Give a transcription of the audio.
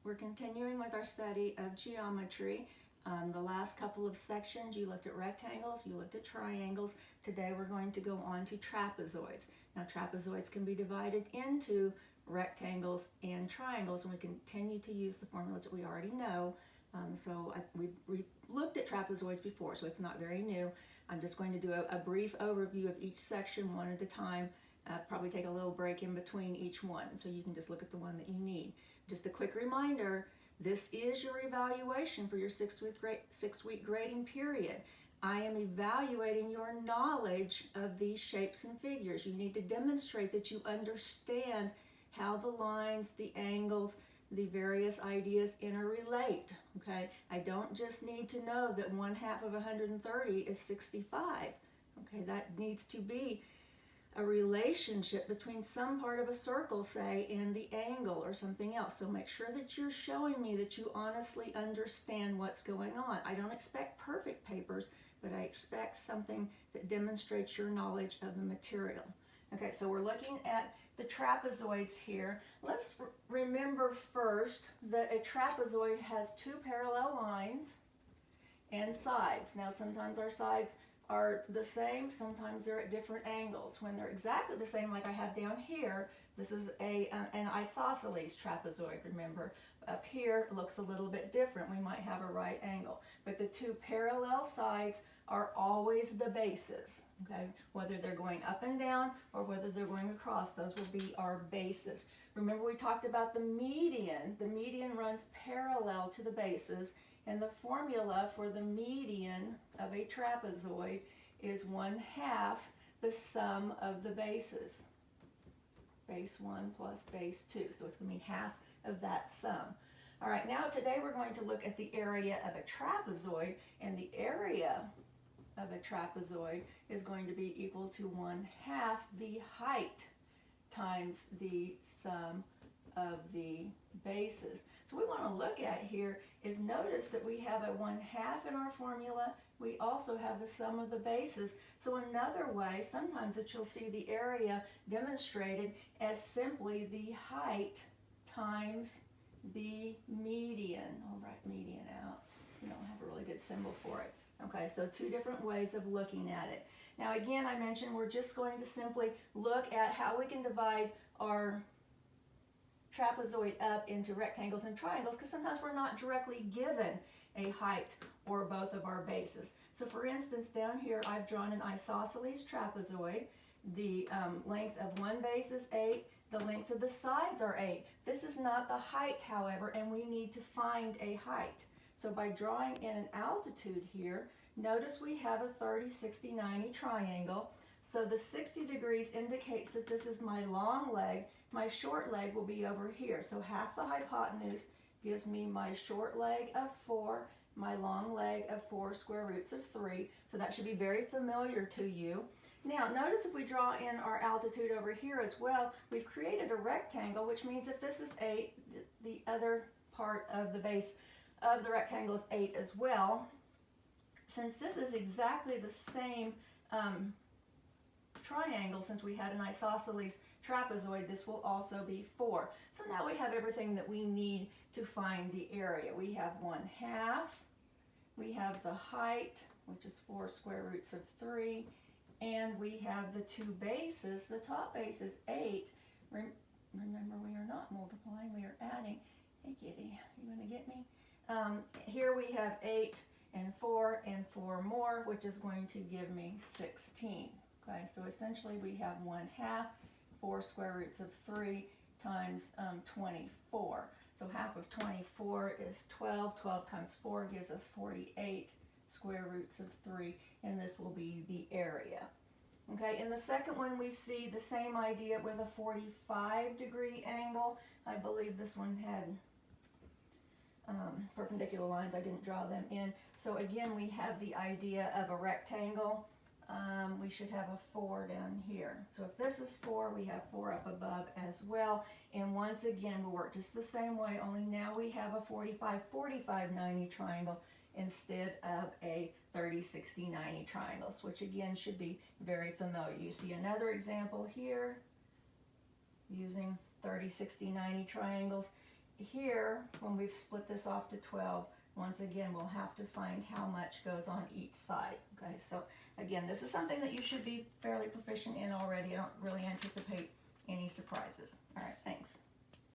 We're continuing with our study of geometry. The last couple of sections, you looked at rectangles, you looked at triangles. Today we're going to go on to trapezoids. Now trapezoids can be divided into rectangles and triangles, and we continue to use the formulas that we already know. We looked at trapezoids before, so it's not very new. I'm just going to do a brief overview of each section one at a time. Probably take a little break in between each one, so you can just look at the one that you need. Just a quick reminder, this is your evaluation for your six-week grading period. I am evaluating your knowledge of these shapes and figures. You need to demonstrate that you understand how the lines, the angles, the various ideas interrelate, okay? I don't just need to know that 1/2 of 130 is 65, okay? That needs to be a relationship between some part of a circle, say, and the angle or something else. So make sure that you're showing me that you honestly understand what's going on. I don't expect perfect papers, but I expect something that demonstrates your knowledge of the material. Okay, so we're looking at the trapezoids here. Let's remember first that a trapezoid has two parallel lines and sides. Now sometimes our sides are the same, sometimes they're at different angles. When they're exactly the same, like I have down here, this is an isosceles trapezoid, remember. Up here it looks a little bit different. We might have a right angle. But the two parallel sides are always the bases, okay? Whether they're going up and down or whether they're going across, those will be our bases. Remember we talked about the median. The median runs parallel to the bases, and the formula for the median of a trapezoid is 1/2 the sum of the bases. Base 1 plus base 2. So it's going to be half of that sum. All right, now today we're going to look at the area of a trapezoid, and the area of a trapezoid is going to be equal to 1/2 the height times the sum of the bases. So what we want to look at here is notice that we have a 1/2 in our formula. We also have the sum of the bases. So another way, sometimes that you'll see the area demonstrated as simply the height times the median. I'll write median out. We don't have a really good symbol for it. Okay, so two different ways of looking at it. Now again, I mentioned we're just going to simply look at how we can divide our trapezoid up into rectangles and triangles, because sometimes we're not directly given a height or both of our bases. So for instance, down here I've drawn an isosceles trapezoid. The length of one base is 8. The lengths of the sides are 8. This is not the height, however, and we need to find a height. So by drawing in an altitude here, notice we have a 30, 60, 90 triangle. So the 60 degrees indicates that this is my long leg. My short leg will be over here. So half the hypotenuse gives me my short leg of 4, my long leg of 4 square roots of 3. So that should be very familiar to you. Now notice if we draw in our altitude over here as well, we've created a rectangle, which means if this is 8, the other part of the base of the rectangle is 8 as well. Since this is exactly the same triangle, since we had an isosceles trapezoid, this will also be 4. So now we have everything that we need to find the area. We have 1/2, we have the height, which is 4 square roots of 3, and we have the two bases. The top base is 8. Remember, we are not multiplying, we are adding. Hey kitty, you gonna get me? Here we have 8 and 4 more, which is going to give me 16. Okay, so essentially we have 1/2 4 square roots of 3 times 24. So half of 24 is 12. 12 times 4 gives us 48 square roots of 3, and this will be the area. Okay, in the second one we see the same idea with a 45-degree angle. I believe this one had perpendicular lines. I didn't draw them in. So again, we have the idea of a rectangle. We should have a 4 down here. So if this is 4, we have 4 up above as well. And once again, we'll work just the same way, only now we have a 45, 45, 90 triangle instead of a 30, 60, 90 triangles, which again should be very familiar. You see another example here using 30, 60, 90 triangles. here, when we've split this off to 12, once again, we'll have to find how much goes on each side. Okay, so again, this is something that you should be fairly proficient in already. I don't really anticipate any surprises. All right, thanks.